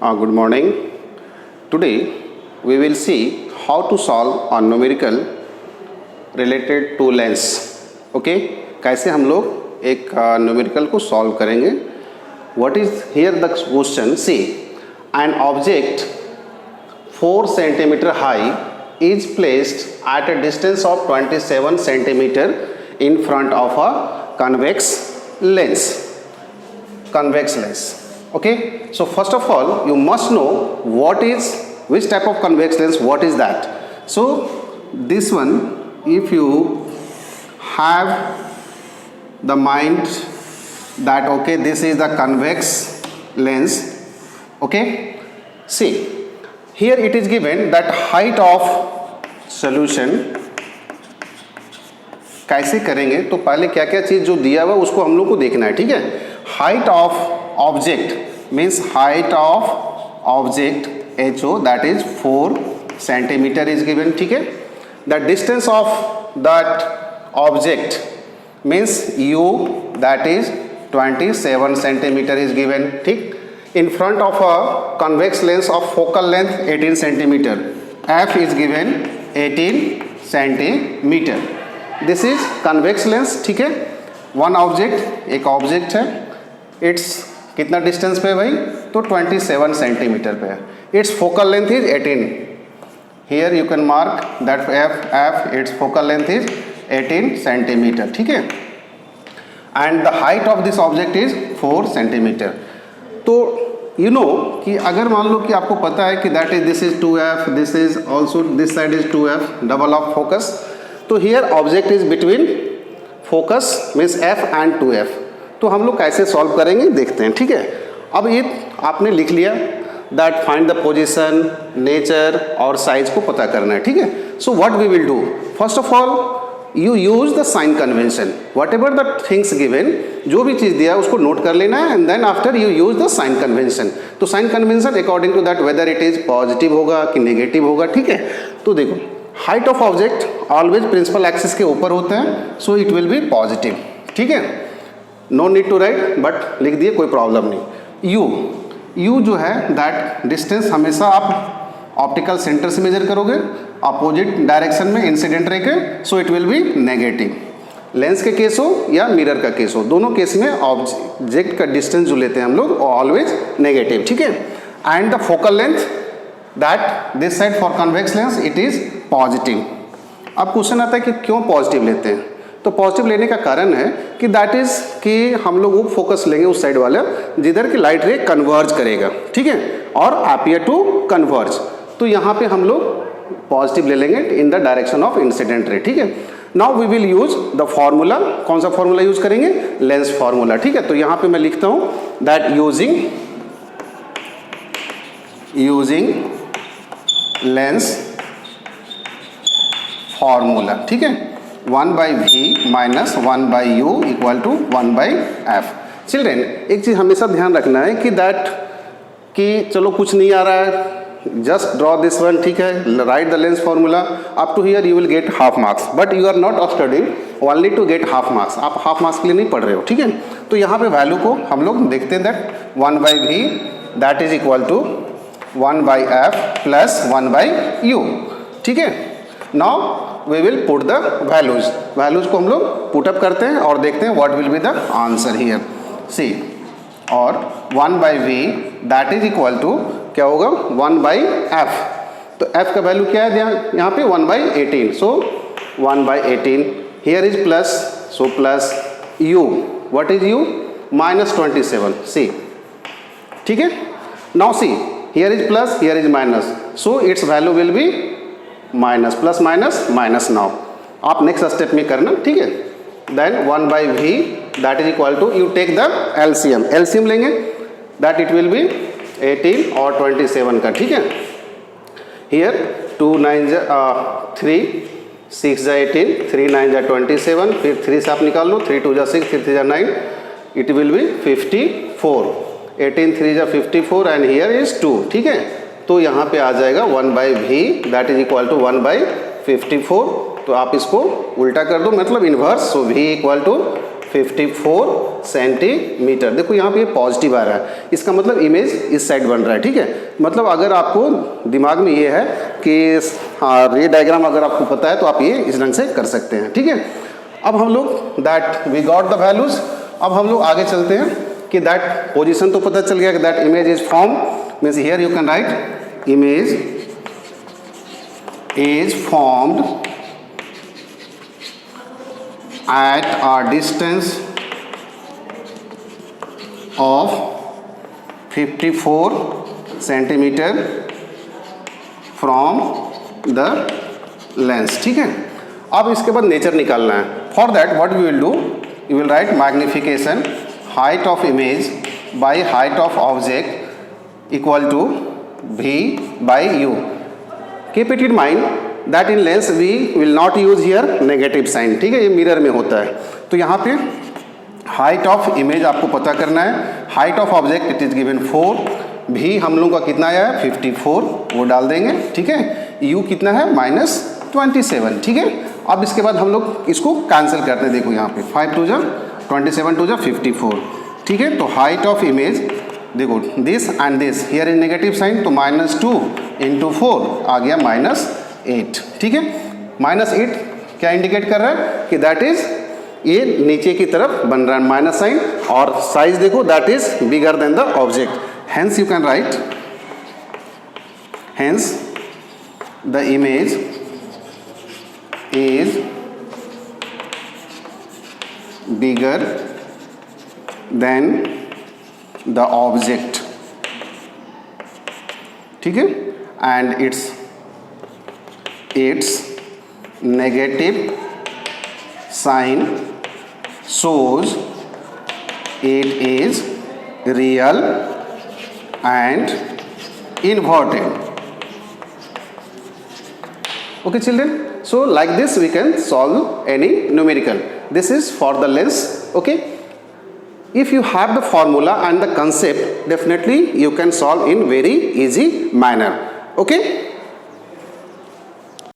Good morning. Today we will see how to solve a numerical related to lens. Okay? कैसे हम लोग एक numerical को solve करेंगे. What is here the question? See, an object 4 centimeter high is placed at a distance of 27 centimeter in front of a convex lens. Convex lens. Okay, so first of all you must know which type of convex lens, what is that. So this one, if you have the mind that okay, this is the convex lens. Okay, see here it is given that height of solution. कैसे करेंगे, तो पहले क्या क्या चीज़ जो दिया हुआ उसको हम लोग को देखना है. ठीक है, height of object means height of object HO that is 4 centimeter is given. ठीक है, the distance of that object means U that is 27 centimeter is given. ठीक, in front of a convex lens of focal length 18 centimeter, F is given 18 centimeter. This is convex lens. ठीक है, one object, एक object है, it's कितना distance पे है भाई, तो 27 सेंटीमीटर पे है. It's focal length is 18. Here you can mark that F it's focal length is 18 centimetre. ठीक है, and the height of this object is 4 centimetre. तो यू नो कि अगर मान लो कि आपको पता है कि that is this is 2F, this is also this side is 2F, double of focus. तो here object is between focus means F and 2F. तो हम लोग कैसे सॉल्व करेंगे देखते हैं. ठीक है, अब ये आपने लिख लिया that find the position, nature और साइज को पता करना है. ठीक है, so what we will do, first of all you use the sign convention. Whatever the things given, जो भी चीज़ दिया है उसको नोट कर लेना है, and then after you use the sign convention. तो sign convention according to that whether it is positive होगा कि नेगेटिव होगा. ठीक है, तो देखो height of object always principal axis के ऊपर होता है, so it will be positive. ठीक है, no need to write, but लिख दिए, कोई प्रॉब्लम नहीं. यू जो है दैट डिस्टेंस हमेशा आप ऑप्टिकल सेंटर से मेजर करोगे, अपोजिट डायरेक्शन में इंसिडेंट रे के, सो it will B negative. Lens के केस हो या मिरर का केस हो, दोनों केस में ऑब्जेक्ट का डिस्टेंस जो लेते हैं हम लोग ऑलवेज नेगेटिव. ठीक है, and the focal length that this side for convex lens it is positive. अब क्वेश्चन आता है कि क्यों पॉजिटिव लेते हैं. तो पॉजिटिव लेने का कारण है कि दैट इज कि हम लोग वो फोकस लेंगे उस साइड वाला जिधर की लाइट रे कन्वर्ज करेगा. ठीक है, और अपीयर टू कन्वर्ज. तो यहाँ पे हम लोग पॉजिटिव ले लेंगे in the direction of incident ray. ठीक है, now we will use the formula. कौन सा फॉर्मूला यूज करेंगे, लेंस फॉर्मूला. ठीक है, तो यहाँ पे मैं लिखता हूँ दैट यूजिंग लेंस फॉर्मूला. ठीक है, 1/v minus 1/u equal to 1/f. Children एक चीज़ हमेशा ध्यान रखना है कि दैट कि चलो कुछ नहीं आ रहा है, जस्ट ड्रॉ दिस वन. ठीक है, write the lens formula. Up to here you will get half marks, but you are not studying only to get half marks. आप हाफ मार्क्स के लिए नहीं पढ़ रहे हो. ठीक है, तो यहाँ पे वैल्यू को हम लोग देखते हैं that 1/v that is equal to 1/f plus 1/u. ठीक है, now we will put the values को हम लोग पुटअप करते हैं और देखते हैं what will be the answer here. See, और 1/v that is equal to क्या होगा 1/f. तो f का वैल्यू क्या है यहाँ पे 1/18. So 1/18 here is plus, so plus u. What is u, minus 27. See, ठीक है, now see here is plus, here is minus, so its value will be minus. Plus minus minus. Now आप next step में करना. ठीक है, then 1/v that is equal to you take the LCM लेंगे that it will be 18 और 27 का. ठीक है, हियर 2 9 3 6 जा 18, 3 9 जा 27, फिर 3 से आप निकाल लो, 3 2 जा 6, 3 3 जा 9, इट विल बी 54. 18 3 जा 54 एंड हियर इज 2. ठीक है, तो यहाँ पे आ जाएगा 1/v that is equal to 1/54. तो आप इसको उल्टा कर दो, मतलब inverse. So v equal to 54 centimetre. देखो यहाँ पे पॉजिटिव आ रहा है, इसका मतलब इमेज इस साइड बन रहा है, ठीक है। मतलब अगर आपको दिमाग में ये है कि हाँ ये डायग्राम अगर आपको पता है तो आप ये इस ढंग से कर सकते हैं, ठीक है। अब हम लोग that we got the values, अब हम लोग आगे चलते हैं कि दैट पोजीशन तो पता चल गया कि that image is form, means here you can write image is formed at a distance of 54 centimeter from the lens, ठीक है। अब इसके बाद नेचर निकालना है। For that what we will do, you will write magnification height of image by height of object equal to v by u। Keep it in mind that in lens we will not use here negative sign, ठीक है, ये mirror में होता है। तो यहाँ पे height of image आपको पता करना है, height of object it is given 4, भी हम लोगों का कितना आया है 54, वो डाल देंगे, ठीक है। यू कितना है -27, ठीक है। अब इसके बाद हम लोग इसको कैंसिल करते हैं, देखो यहाँ पे 5 2 जा 27 2 जा 54, ठीक है। तो हाइट ऑफ इमेज देखो this and this here in negative sign, तो -2 × 4 आ गया -8, ठीक है। -8 क्या इंडिकेट कर रहा है कि दैट इज ये नीचे की तरफ बन रहा है माइनस साइन, और साइज देखो that is bigger than the object, hence you can write hence the image is bigger than the object, ठीक है। And its negative sign shows it is real and inverted. Okay children, so like this we can solve any numerical. This is for the lens, okay. If you have the formula and the concept, definitely you can solve in very easy manner, okay.